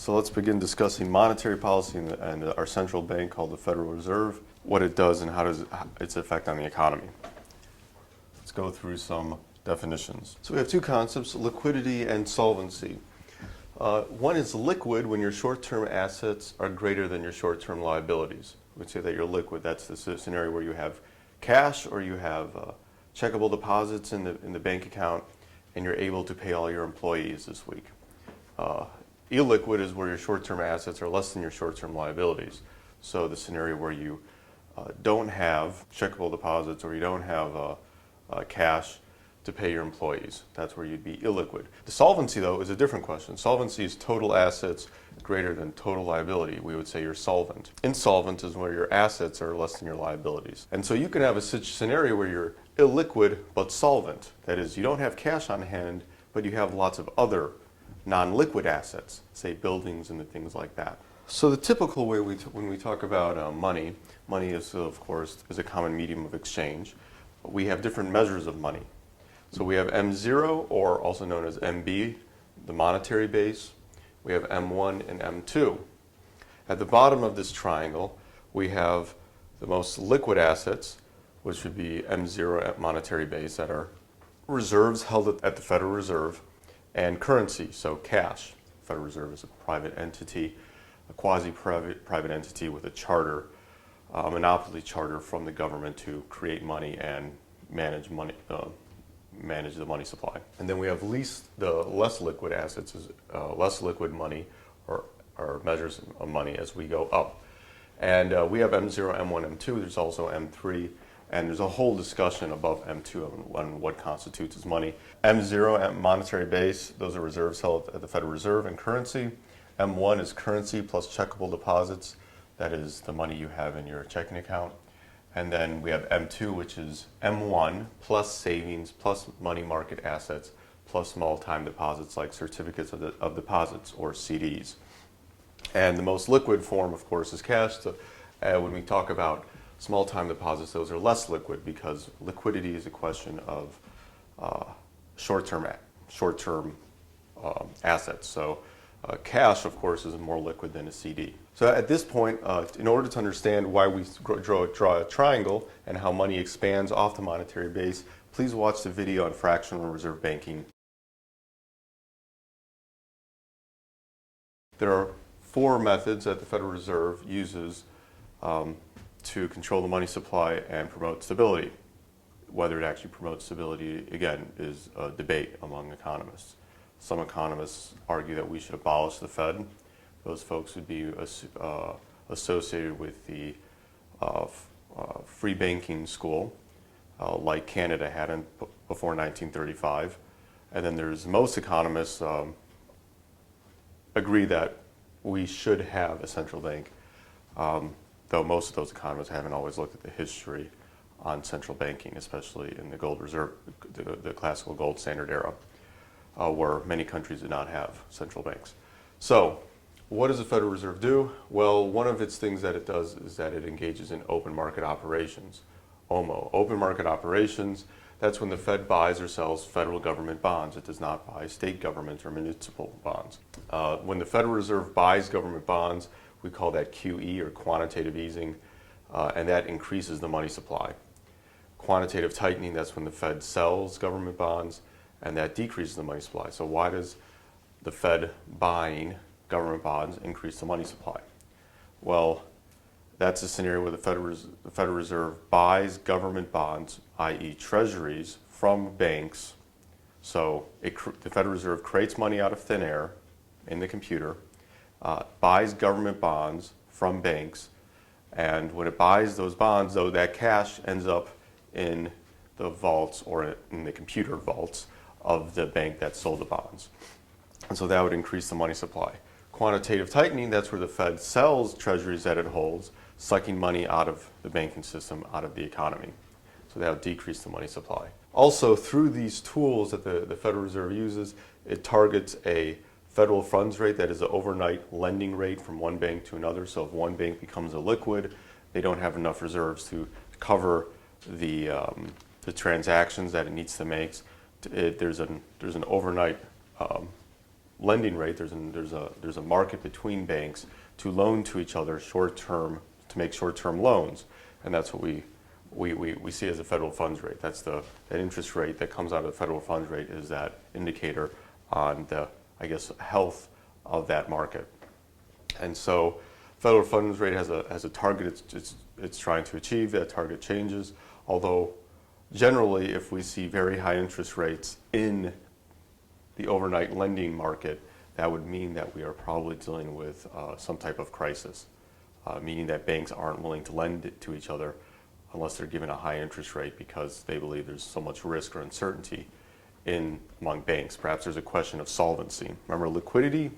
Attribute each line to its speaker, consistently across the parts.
Speaker 1: So let's begin discussing monetary policy and our central bank called the Federal Reserve, what it does and how does its effect on the economy. Let's go through some definitions. So we have two concepts, liquidity and solvency. One is liquid when your short-term assets are greater than your short-term liabilities. We would say that you're liquid. That's the scenario where you have cash or you have checkable deposits in the bank account and you're able to pay all your employees this week. Illiquid is where your short-term assets are less than your short-term liabilities. So the scenario where you don't have checkable deposits or you don't have cash to pay your employees. That's where you'd be illiquid. The solvency, though, is a different question. Solvency is total assets greater than total liability. We would say you're solvent. Insolvent is where your assets are less than your liabilities. And so you can have a scenario where you're illiquid but solvent. That is, you don't have cash on hand, but you have lots of other non-liquid assets, say buildings and things like that. So the typical way when we talk about money is, of course, is a common medium of exchange. We have different measures of money. So we have M0, or also known as MB, the monetary base. We have M1 and M2. At the bottom of this triangle, we have the most liquid assets, which would be M0 at monetary base, that are reserves held at the Federal Reserve, and currency, so cash. Federal Reserve is a private entity, a quasi-private entity with a charter, a monopoly charter from the government to create money and manage the money supply. And then we have the less liquid assets, less liquid money, or measures of money as we go up. And we have M0, M1, M2. There's also M3. And there's a whole discussion above M2 on what constitutes as money. M0 at monetary base, those are reserves held at the Federal Reserve and currency. M1 is currency plus checkable deposits. That is the money you have in your checking account. And then we have M2, which is M1 plus savings plus money market assets plus small time deposits like certificates of deposits or CDs. And the most liquid form, of course, is cash. So, when we talk about small time deposits, those are less liquid because liquidity is a question of short-term assets. So cash, of course, is more liquid than a CD. So at this point, in order to understand why we draw a triangle and how money expands off the monetary base, please watch the video on fractional reserve banking. There are four methods that the Federal Reserve uses to control the money supply and promote stability. Whether it actually promotes stability, again, is a debate among economists. Some economists argue that we should abolish the Fed. Those folks would be associated with the free banking school, like Canada had before 1935. And then most economists agree that we should have a central bank. Though most of those economists haven't always looked at the history on central banking, especially in the gold reserve, the classical gold standard era, where many countries did not have central banks. So, what does the Federal Reserve do? Well, one of its things that it does is that it engages in open market operations. OMO, open market operations, that's when the Fed buys or sells federal government bonds. It does not buy state government or municipal bonds. When the Federal Reserve buys government bonds, we call that QE, or quantitative easing, and that increases the money supply. Quantitative tightening, that's when the Fed sells government bonds, and that decreases the money supply. So why does the Fed buying government bonds increase the money supply? Well, that's a scenario where the Federal Reserve buys government bonds, i.e. treasuries, from banks. So the Federal Reserve creates money out of thin air in the computer, buys government bonds from banks, and when it buys those bonds, though, that cash ends up in the vaults or in the computer vaults of the bank that sold the bonds. And so that would increase the money supply. Quantitative tightening, that's where the Fed sells treasuries that it holds, sucking money out of the banking system, out of the economy. So that would decrease the money supply. Also, through these tools that the Federal Reserve uses, it targets a federal funds rate, that is an overnight lending rate from one bank to another. So if one bank becomes illiquid, they don't have enough reserves to cover the transactions that it needs to make. There's an overnight lending rate, there's a market between banks to loan to each other short term, to make short term loans, and that's what we see as a federal funds rate. That's that interest rate that comes out of the federal funds rate is that indicator on the, I guess, health of that market. And so federal funds rate has a target it's trying to achieve. That target changes, although generally if we see very high interest rates in the overnight lending market, that would mean that we are probably dealing with some type of crisis, meaning that banks aren't willing to lend to each other unless they're given a high interest rate because they believe there's so much risk or uncertainty among banks. Perhaps there's a question of solvency. Remember, liquidity,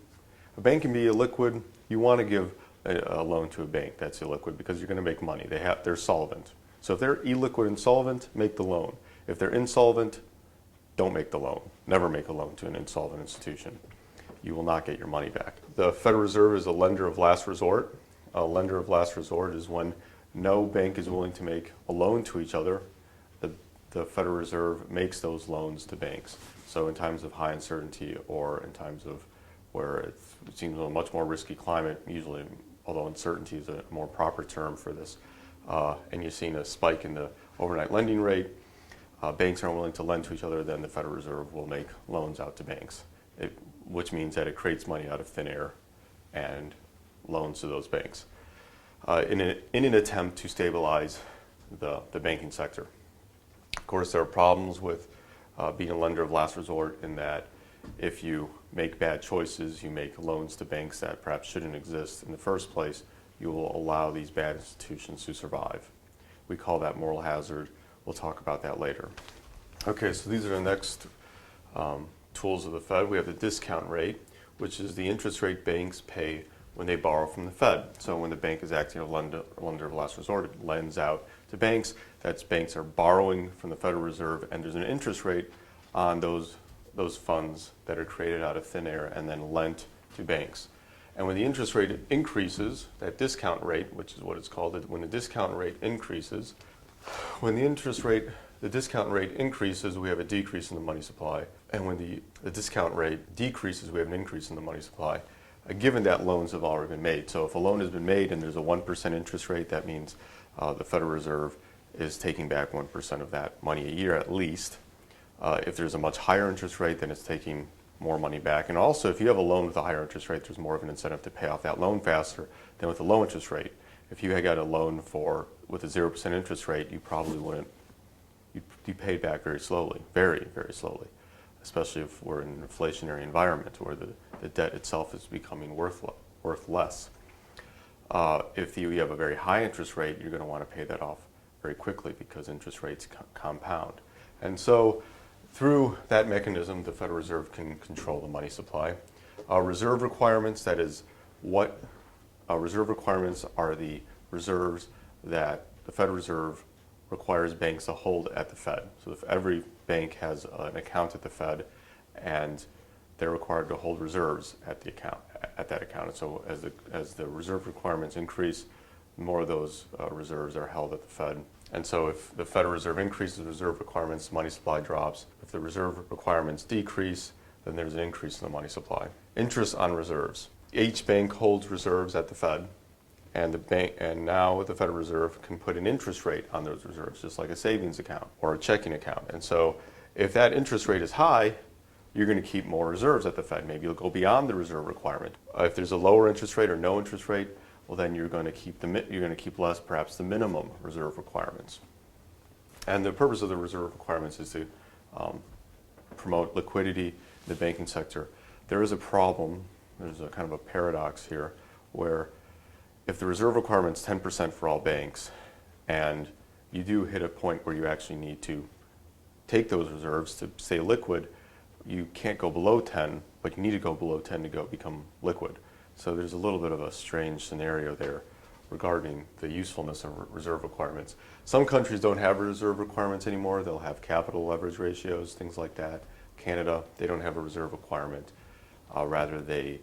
Speaker 1: a bank can be illiquid. You want to give a loan to a bank that's illiquid because you're going to make money. They're solvent. So if they're illiquid and solvent, make the loan. If they're insolvent, don't make the loan. Never make a loan to an insolvent institution. You will not get your money back. The Federal Reserve is a lender of last resort. A lender of last resort is when no bank is willing to make a loan to each other. The Federal Reserve makes those loans to banks. So in times of high uncertainty or in times of where it seems a much more risky climate, usually, although uncertainty is a more proper term for this, and you're seeing a spike in the overnight lending rate, banks aren't willing to lend to each other, then the Federal Reserve will make loans out to banks, which means that it creates money out of thin air and loans to those banks in an attempt to stabilize the banking sector. Of course, there are problems with being a lender of last resort in that if you make bad choices, you make loans to banks that perhaps shouldn't exist in the first place, you will allow these bad institutions to survive. We call that moral hazard. We'll talk about that later. Okay, so these are the next tools of the Fed. We have the discount rate, which is the interest rate banks pay when they borrow from the Fed. So when the bank is acting as a lender of last resort, it lends out to banks. That's banks are borrowing from the Federal Reserve, and there's an interest rate on those funds that are created out of thin air and then lent to banks. And when the interest rate increases, that discount rate, which is what it's called, when the discount rate increases, the discount rate increases, we have a decrease in the money supply. And when the discount rate decreases, we have an increase in the money supply, given that loans have already been made. So if a loan has been made and there's a 1% interest rate, that means the Federal Reserve is taking back 1% of that money a year at least. If there's a much higher interest rate, then it's taking more money back. And also, if you have a loan with a higher interest rate, there's more of an incentive to pay off that loan faster than with a low interest rate. If you had got a loan with a 0% interest rate, you probably wouldn't. You'd be paid back very slowly, very, very slowly, especially if we're in an inflationary environment where the debt itself is becoming worth less. If you have a very high interest rate, you're going to want to pay that off very quickly because interest rates compound. And so through that mechanism, the Federal Reserve can control the money supply. Reserve requirements, that is what reserve requirements are the reserves that the Federal Reserve requires banks to hold at the Fed. So if every bank has an account at the Fed and they're required to hold reserves at that account. And so as the reserve requirements increase, more of those reserves are held at the Fed. And so if the Federal Reserve increases reserve requirements, money supply drops. If the reserve requirements decrease, then there's an increase in the money supply. Interest on reserves. Each bank holds reserves at the Fed, and now the Federal Reserve can put an interest rate on those reserves, just like a savings account or a checking account. And so if that interest rate is high, you're going to keep more reserves at the Fed. Maybe you'll go beyond the reserve requirement. If there's a lower interest rate or no interest rate, well, then you're going to keep less, perhaps the minimum reserve requirements. And the purpose of the reserve requirements is to promote liquidity in the banking sector. There is a problem. There's a kind of a paradox here, where if the reserve requirement's 10% for all banks, and you do hit a point where you actually need to take those reserves to stay liquid, you can't go below 10, but you need to go below 10 to become liquid. So there's a little bit of a strange scenario there regarding the usefulness of reserve requirements. Some countries don't have reserve requirements anymore. They'll have capital leverage ratios, things like that. Canada, they don't have a reserve requirement. Rather, the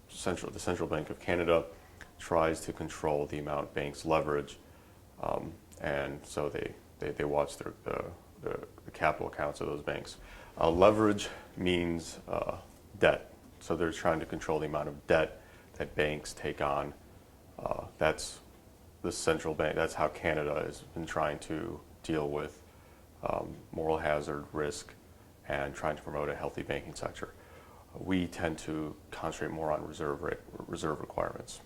Speaker 1: Central Bank of Canada tries to control the amount banks leverage, and so they watch the capital accounts of those banks. Leverage means debt. So they're trying to control the amount of debt that banks take on. That's the central bank. That's how Canada has been trying to deal with moral hazard risk and trying to promote a healthy banking sector. We tend to concentrate more on reserve requirements.